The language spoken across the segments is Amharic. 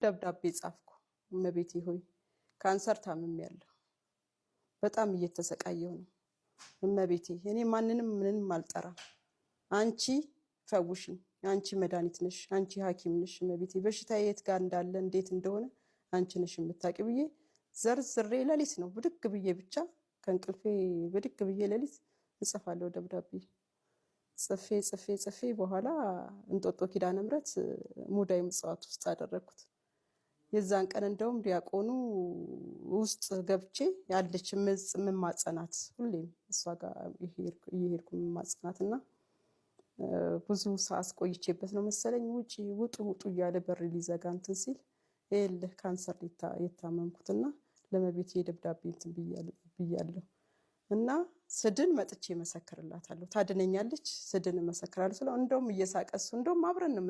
ደብዳቤ ጻፍኩ። እመቤቴ ሆይ ካንሰር ታምሜያለሁ፣ በጣም እየተሰቃየሁ ነው። እመቤቴ እኔ ማንንም ምንም አልጠራም፣ አንቺ ፈውሽኝ፣ አንቺ መድኃኒት ነሽ፣ አንቺ ሐኪም ነሽ። እመቤቴ በሽታዬ የት ጋር እንዳለ እንዴት እንደሆነ አንቺ ነሽ የምታውቂ ብዬ ዘርዝሬ ሌሊት ነው ብድግ ብዬ ብቻ ከእንቅልፌ ብድግ ብዬ ሌሊት እጽፋለሁ ደብዳቤ። ጽፌ በኋላ እንጦጦ ኪዳነ ምሕረት ሙዳይ ምጽዋት ውስጥ አደረኩት። የዛን ቀን እንደውም ዲያቆኑ ውስጥ ገብቼ ያለች ምማጸናት ሁሌም እሷ ጋር እየሄድኩ ምማጸናትና ብዙ ሰዓት ቆይቼበት ነው መሰለኝ ውጡ እያለ በር ሊዘጋ እንትን ሲል ይኸውልህ ካንሰር የታመምኩትና ለመቤቴ ደብዳቤ እንትን ብያለሁ እና ስድን መጥቼ መሰክርላታለሁ፣ ታድነኛለች፣ ስድን መሰክራለሁ ስለው እንደውም እየሳቀሱ እንደውም አብረን ነው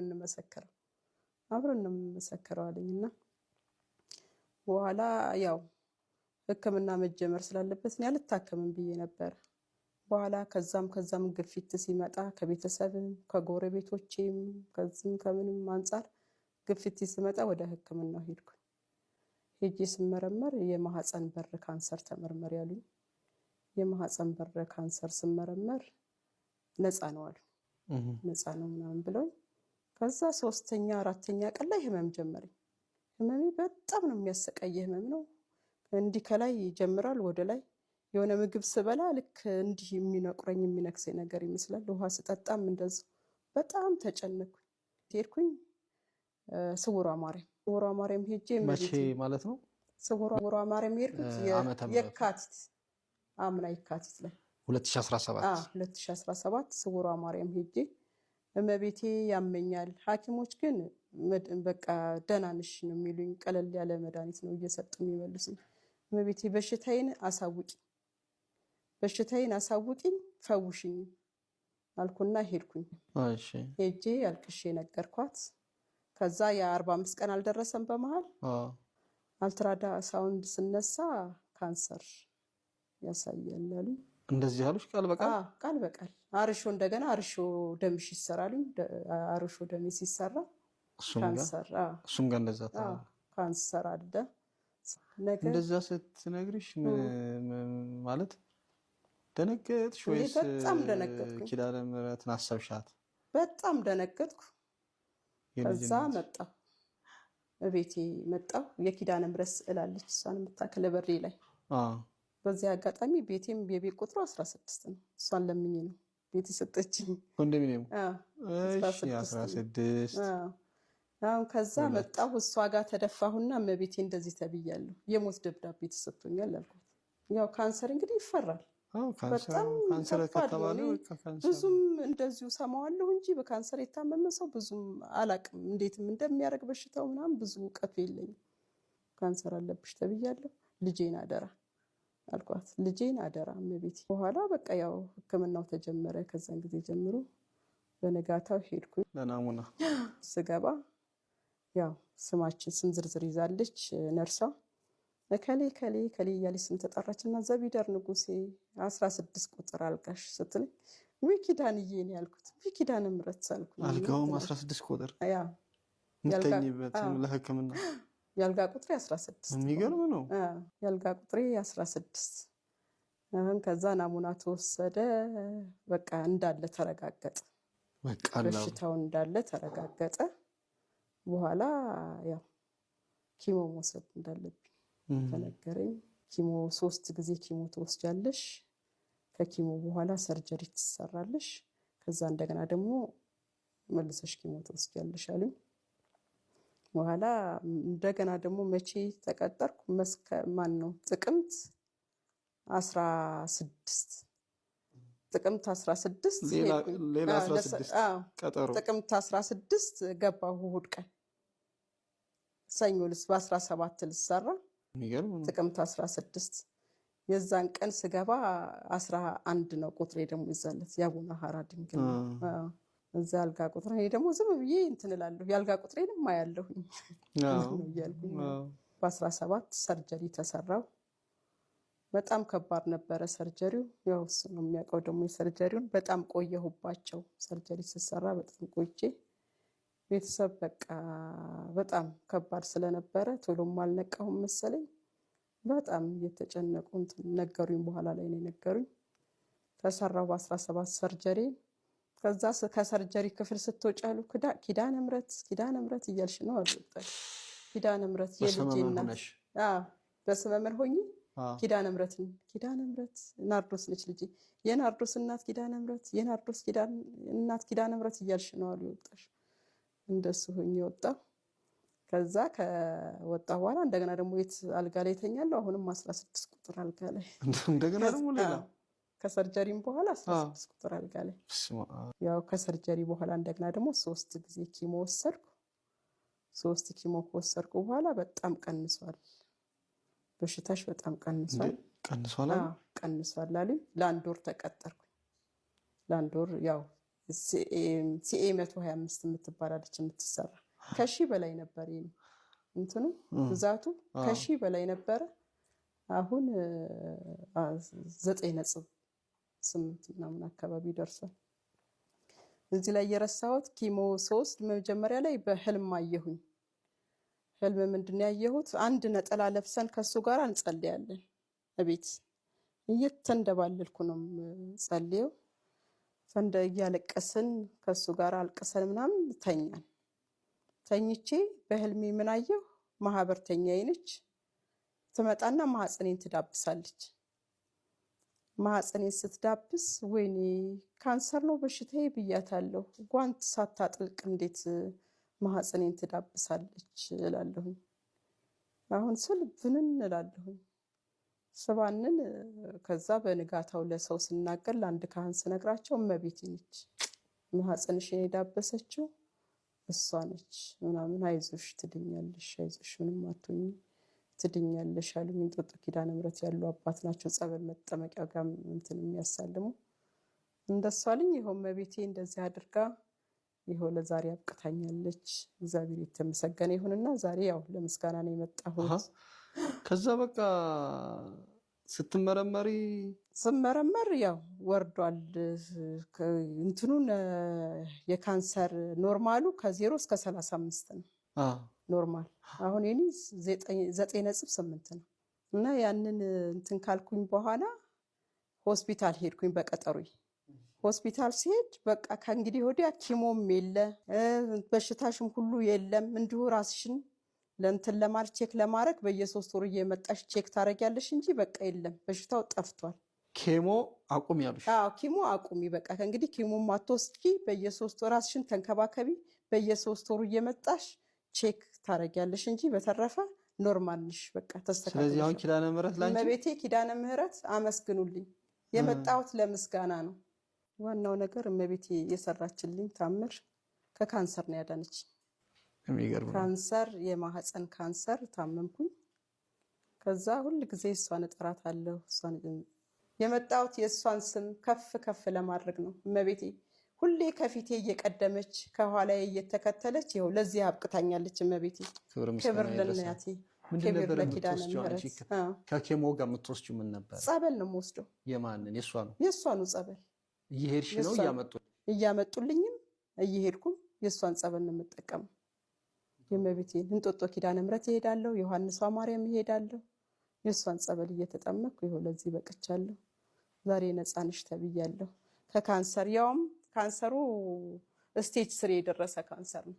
የምንመሰክረው አለኝና በኋላ ያው ሕክምና መጀመር ስላለበት እኔ አልታከምም ብዬ ነበር። በኋላ ከዛም ግፊት ሲመጣ ከቤተሰብም ከጎረቤቶቼም ከምንም አንፃር ግፊት ሲመጣ ወደ ሕክምናው ሄድኩ። ሄጄ ስመረመር የማህፀን በር ካንሰር ተመርመር ያሉኝ። የማህፀን በር ካንሰር ስመረመር ነፃ ነው አሉ። ነፃ ነው ምናምን ብለው ከዛ 3ኛ 4ኛ ቀን ላይ ህመም ጀመረኝ። ህመሜ በጣም ነው የሚያሰቃየ ህመም ነው። እንዲህ ከላይ ይጀምራል ወደ ላይ የሆነ ምግብ ስበላ ልክ እንዲህ የሚነቁረኝ የሚነክሰኝ ነገር ይመስላል። ውሃ ስጠጣም እንደዚህ በጣም ተጨነኩኝ። ሄድኩኝ ስውሯ ማርያም ሄጄ መቼ ማለት ነው? ስውሯ ማርያም ሄድኩት የካቲት አምና የካቲት ላይ 2017 ስውሯ ማርያም ሄጄ እመቤቴ ያመኛል፣ ሐኪሞች ግን በቃ ደህና ነሽ ነው የሚሉኝ። ቀለል ያለ መድኃኒት ነው እየሰጡ የሚመልሱኝ። እመቤቴ በሽታዬን አሳውቂኝ ፈውሽኝ አልኩና ሄድኩኝ። ሄጄ አልቅሼ ነገርኳት። ከዛ የ45 ቀን አልደረሰም በመሃል አልትራዳ ሳውንድ ስነሳ ካንሰር ያሳያል አሉኝ። እንደዚህ ያሉሽ ቃል በቃል አርሾ እንደገና አርሾ ደምሽ ይሰራልኝ። አርሾ ደሜ ሲሰራ እሱም ጋር እንደዛ ካንሰር አለ። እንደዛ ስትነግሪሽ ማለት ደነገጥሽ ወይስ? በጣም ደነገጥኩ። ኪዳነ ምሕረትን አሰብሻት? በጣም ደነገጥኩ። ከዛ እቤቴ መጣሁ። የኪዳነ ምሕረት ስዕል አለች እሷን የምታክል በሬ ላይ። በዚህ አጋጣሚ ቤቴም የቤት ቁጥሩ 16 ነው። እሷን ለምኜ ነው ቤት የሰጠችኝ። ኮንዶሚኒየም 16 አሁን ከዛ መጣሁ እሷ ጋር ተደፋሁና እመቤቴ እንደዚህ ተብያለሁ፣ የሞት ደብዳቤ ተሰጥቶኛል አልኳት። ያው ካንሰር እንግዲህ ይፈራል። በጣም ብዙም እንደዚሁ ሰማዋለሁ እንጂ በካንሰር የታመመ ሰው ብዙም አላቅም፣ እንዴትም እንደሚያደርግ በሽታው ምናምን ብዙ እውቀቱ የለኝም። ካንሰር አለብሽ ተብያለሁ፣ ልጄን አደራ አልኳት። ልጄን አደራ እመቤቴ። በኋላ በቃ ያው ሕክምናው ተጀመረ። ከዛን ጊዜ ጀምሮ በነጋታው ሄድኩኝ ለናሙና። ስገባ ያው ስም ዝርዝር ይዛለች ነርሷ። ከሌ እያለች ስም ተጠራችና ዘቢደር ንጉሴ 16 ቁጥር አልጋሽ ስትለኝ ዊኪዳንዬ ነው ያልኩት። ዊኪዳነ ምሕረት አልኩኝ። አልጋውም 16 ቁጥር ምተኝበት ለሕክምና ያልጋ ቁጥሬ 16 የሚገርም ነው። ያልጋ ቁጥሬ 16። አሁን ከዛ ናሙና ተወሰደ። በቃ እንዳለ ተረጋገጠ፣ በሽታው እንዳለ ተረጋገጠ። በኋላ ያው ኪሞ መውሰድ እንዳለብኝ ተነገረኝ። ኪሞ 3 ጊዜ ኪሞ ትወስጃለሽ፣ ከኪሞ በኋላ ሰርጀሪ ትሰራለሽ፣ ከዛ እንደገና ደግሞ መልሰሽ ኪሞ ትወስጃለሽ አሉኝ። በኋላ እንደገና ደግሞ መቼ ተቀጠርኩ? ጥቅምት 16 ሌላ 16 ቀጠሮ። ጥቅምት 16 ገባሁ። እሑድ ቀን ሰኞ በ17 ልሰራ ጥቅምት 16 የዛን ቀን ስገባ 11 ነው ቁጥሬ ደግሞ ይዛለት ያቡነ ሐራ ድንግል እዛ ያልጋ ቁጥሬ እኔ ደግሞ ዝም ብዬ እንትን እላለሁ። ያልጋ ቁጥሬንም ማያለሁኝ እያልኩኝ በ17 ሰርጀሪ ተሰራው። በጣም ከባድ ነበረ ሰርጀሪው። ያው እሱ ነው የሚያውቀው ደግሞ የሰርጀሪውን። በጣም ቆየሁባቸው ሰርጀሪ ሲሰራ በጣም ቆይቼ ቤተሰብ በቃ በጣም ከባድ ስለነበረ ቶሎም አልነቃሁም መሰለኝ። በጣም እየተጨነቁ ነገሩኝ። በኋላ ላይ ነው የነገሩኝ። ተሰራው በ17 ሰርጀሪ። ከዛ ከሰርጀሪ ክፍል ስትወጪ አሉ ኪዳነ ምሕረት እያልሽ ነው አሉ። ኪዳነ ምሕረት የልጄ እናት። በስመመር ሆኜ ኪዳነ ምሕረት ናርዶስ ነች ልጄ፣ የናርዶስ እናት ኪዳነ ምሕረት፣ የናርዶስ እናት ኪዳነ ምሕረት እያልሽ ነው አሉ የወጣሽ። እንደሱ ሆኜ ወጣሁ። ከዛ ከወጣ በኋላ እንደገና ደግሞ የት አልጋ ላይ ተኛለሁ። አሁንም 16 ቁጥር አልጋ ላይ እንደገና ደግሞ ሌላ ከሰርጀሪም በኋላ 16 ቁጥር አልጋ ላይ። ያው ከሰርጀሪ በኋላ እንደገና ደግሞ 3 ጊዜ ኪሞ ወሰድኩ። 3 ኪሞ ከወሰድኩ በኋላ በጣም ቀንሷል፣ በሽታሽ በጣም ቀንሷል አሉኝ። ለአንድ ወር ተቀጠርኩ። ለአንድ ወር ያው ሲኤ 125 የምትባላለች የምትሰራ ከ1000 በላይ ነበር እንትኑ ብዛቱ ከ1000 በላይ ነበረ። አሁን 9.8 ምናምን አካባቢ ደርሷል። እዚህ ላይ የረሳሁት ኪሞ 3 መጀመሪያ ላይ በህልም አየሁኝ። ህልም ምንድን ያየሁት? አንድ ነጠላ ለብሰን ከሱ ጋር እንጸልያለን። እቤት እየተንደባለልኩ ነው ጸልየው ፈንደ እያለቀስን ከሱ ጋር አልቀሰን ምናምን ተኛን። ተኝቼ በህልሜ ምን አየሁ? ማህበርተኛዬ ነች። ትመጣና ማህፀኔን ትዳብሳለች። ማህፀኔን ስትዳብስ ወይኔ ካንሰር ነው በሽታዬ ብያታለሁ። ጓንት ሳታጥልቅ እንዴት ማህፀኔን ትዳብሳለች እላለሁኝ። አሁን ስል ብንን እላለሁኝ ስባንን። ከዛ በንጋታው ለሰው ስናገር ለአንድ ካህን ስነግራቸው እመቤቴ ነች ማህፀንሽን የዳበሰችው እሷ ነች ምናምን፣ አይዞሽ ትድኛለሽ፣ አይዞሽ ምንም አትሆኝም ትድኛለሽ አሉኝ። እንጦጦ ኪዳነ ምሕረት ያሉ አባት ናቸው። ጸበል መጠመቂያ ጋር እንትን የሚያሳልሙ እንደሱ አሉኝ። ይኸው እመቤቴ እንደዚህ አድርጋ ይኸው ለዛሬ አብቅታኛለች። እግዚአብሔር የተመሰገነ ይሁንና ዛሬ ያው ለምስጋና ነው የመጣሁት። ከዛ በቃ ስመረመር ያው ወርዷል። እንትኑን የካንሰር ኖርማሉ ከ0 እስከ 35 ነው ኖርማል። አሁን የኔ 9.8 ነው። እና ያንን እንትን ካልኩኝ በኋላ ሆስፒታል ሄድኩኝ በቀጠሮኝ። ሆስፒታል ሲሄድ በቃ ከእንግዲህ ወዲያ ኪሞም የለ በሽታሽም ሁሉ የለም፣ እንዲሁ ራስሽን ለእንትን ለማለት ቼክ ለማድረግ በየ3 ወሩ እየመጣሽ ቼክ ታደርጊያለሽ እንጂ በቃ የለም በሽታው ጠፍቷል። ኬሞ አቁሚ ያሉሽ? አዎ ኪሞ አቁሚ በቃ ከእንግዲህ ኪሞም አትወስጂ፣ በየ3 ወሩ ራስሽን ተንከባከቢ፣ በየ3 ወሩ እየመጣሽ ቼክ ታደርጊያለሽ እንጂ በተረፈ ኖርማል ነሽ በቃ ተስተካክለሽ። ስለዚህ አሁን ኪዳነ ምሕረት ላንቺ እመቤቴ ኪዳነ ምሕረት አመስግኑልኝ። የመጣሁት ለምስጋና ነው። ዋናው ነገር እመቤቴ የሰራችልኝ ታምር ከካንሰር ነው ያዳነች። ካንሰር የማህፀን ካንሰር ታመምኩኝ። ከዛ ሁል ጊዜ እሷን እጠራታለሁ። እሷን የመጣሁት የእሷን ስም ከፍ ለማድረግ ነው። እመቤቴ ሁሌ ከፊቴ እየቀደመች ከኋላዬ እየተከተለች ይኸው ለዚህ አብቅታኛለች። እመቤቴ ክብር ለእናቴ፣ ክብር ለኪዳነ ምሕረት። ከኬሞ ጋር የምትወስጂው ምን ነበር? ጸበል ነው የምወስደው። የማንን? የእሷ ነው። የእሷ ነው ጸበል። እየሄድሽ ነው? እያመጡልኝም እየሄድኩም የእሷን ጸበል ነው የምጠቀመው። የእመቤቴን እንጦጦ ኪዳነ ምሕረት እሄዳለሁ፣ ዮሐንሷ ማርያም እሄዳለሁ። የእሷን ጸበል እየተጠመኩ ይኸው ለዚህ በቅቻለሁ። ዛሬ ነፃ ነሽ ተብያለሁ ከካንሰር። ያውም ካንሰሩ ስቴጅ 3 የደረሰ ካንሰር ነው።